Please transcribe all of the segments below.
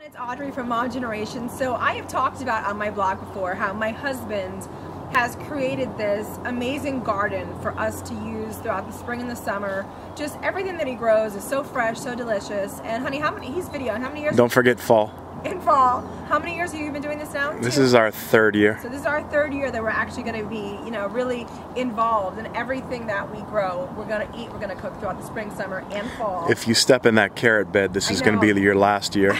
It's Audrey from Mom Generation. So I have talked about on my blog before how my husband has created this amazing garden for us to use throughout the spring and the summer. Just everything that he grows is so fresh, so delicious. And honey, he's videoing how many years? Don't forget fall. In fall. How many years have you been doing this now? This is our third year. So this is our third year that we're actually going to be, really involved in everything that we grow. We're going to eat, we're going to cook throughout the spring, summer, and fall. If you step in that carrot bed, this is going to be your last year.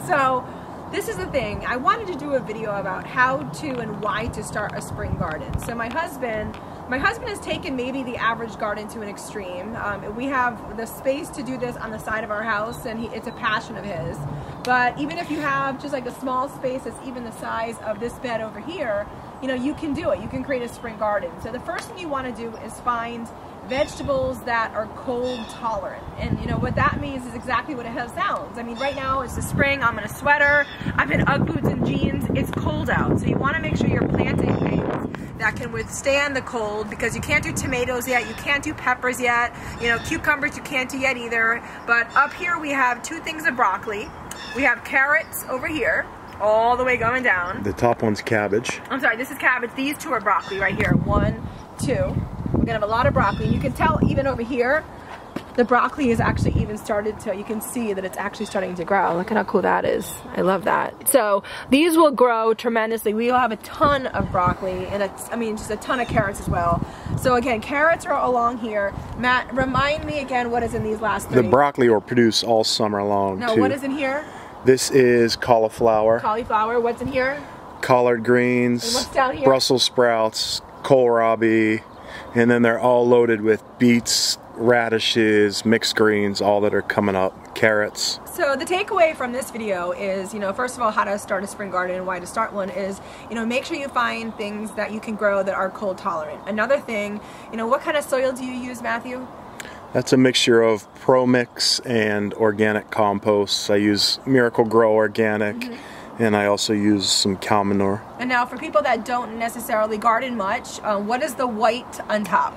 So this is the thing. I wanted to do a video about how to and why to start a spring garden. So my husband has taken maybe the average garden to an extreme. We have the space to do this on the side of our house, and it's a passion of his. But even if you have just like a small space that's even the size of this bed over here, you can do it. You can create a spring garden. So the first thing you want to do is find vegetables that are cold tolerant. And what that means is exactly what it sounds. I mean, right now it's the spring, I'm in a sweater, I'm in Ugg boots and jeans, it's cold out. So you want to make sure you're planting things that can withstand the cold, because you can't do tomatoes yet, you can't do peppers yet, cucumbers you can't do yet either. But up here we have two things of broccoli. We have carrots over here, all the way going down. The top one's cabbage. I'm sorry, this is cabbage. These two are broccoli right here. 1, 2. We're gonna have a lot of broccoli. And you can tell even over here, the broccoli is actually even started to, you can see that it's actually starting to grow. Look at how cool that is. I love that. So these will grow tremendously. We will have a ton of broccoli and just a ton of carrots as well. So again, carrots are along here. Matt, remind me again what is in these last 3. The broccoli will produce all summer long too. What is in here? This is cauliflower. Cauliflower. What's in here? Collard greens. And what's down here? Brussels sprouts, kohlrabi, and then they're all loaded with beets, radishes, mixed greens, all that are coming up, carrots. So the takeaway from this video is, first of all, how to start a spring garden and why to start one is, make sure you find things that you can grow that are cold tolerant. Another thing, what kind of soil do you use, Matthew? That's a mixture of Pro Mix and organic compost. I use Miracle-Gro Organic, and I also use some cow manure. And now for people that don't necessarily garden much, what is the white on top?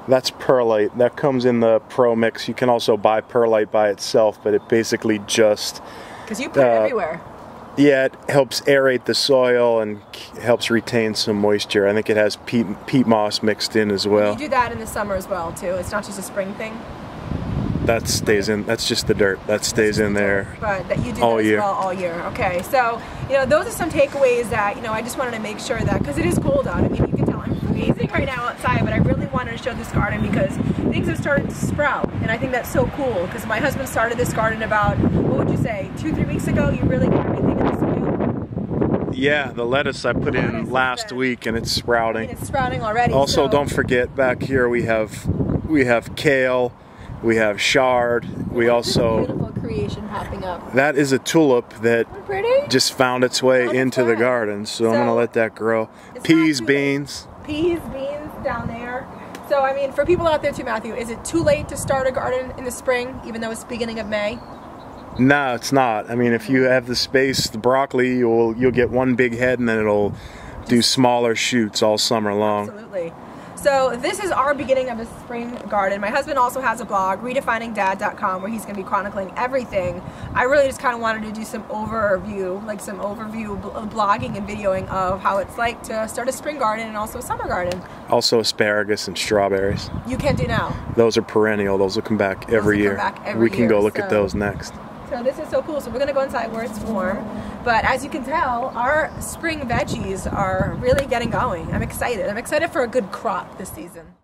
That's perlite. That comes in the Pro Mix. You can also buy perlite by itself, but it basically just... Because you put it everywhere. Yeah, it helps aerate the soil and helps retain some moisture. I think it has peat moss mixed in as well. You do that in the summer as well too. It's not just a spring thing. That stays in. That's just the dirt. That stays in there. But that you do all that as year. Well all year. Okay, so those are some takeaways that I just wanted to make sure that, because it is cold out. I mean, you can tell I'm freezing right now outside, but I really wanted to show this garden because things have started to sprout, and I think that's so cool. Because my husband started this garden about, what would you say, 2-3 weeks ago? You really got everything in the soil. Yeah, the lettuce I put in last week, and it's sprouting. I mean, it's sprouting already. Also, don't forget, back here we have kale. We have chard. We also... Beautiful creation popping up. That is a tulip that just found its way into the garden, so I'm going to let that grow. Peas, beans. Peas, beans down there. So, I mean, for people out there too, Matthew, is it too late to start a garden in the spring, even though it's beginning of May? No, it's not. I mean, if you have the space, the broccoli, you'll get one big head, and then it'll do smaller shoots all summer long. Absolutely. So this is our beginning of a spring garden. My husband also has a blog, redefiningdad.com, where he's going to be chronicling everything. I really just kind of wanted to do some overview blogging and videoing of how it's like to start a spring garden and also a summer garden. Also asparagus and strawberries. You can do now. Those are perennial. Those will come back every year. We can go look at those next. So this is so cool. So we're going to go inside where it's warm. But as you can tell, our spring veggies are really getting going. I'm excited. I'm excited for a good crop this season.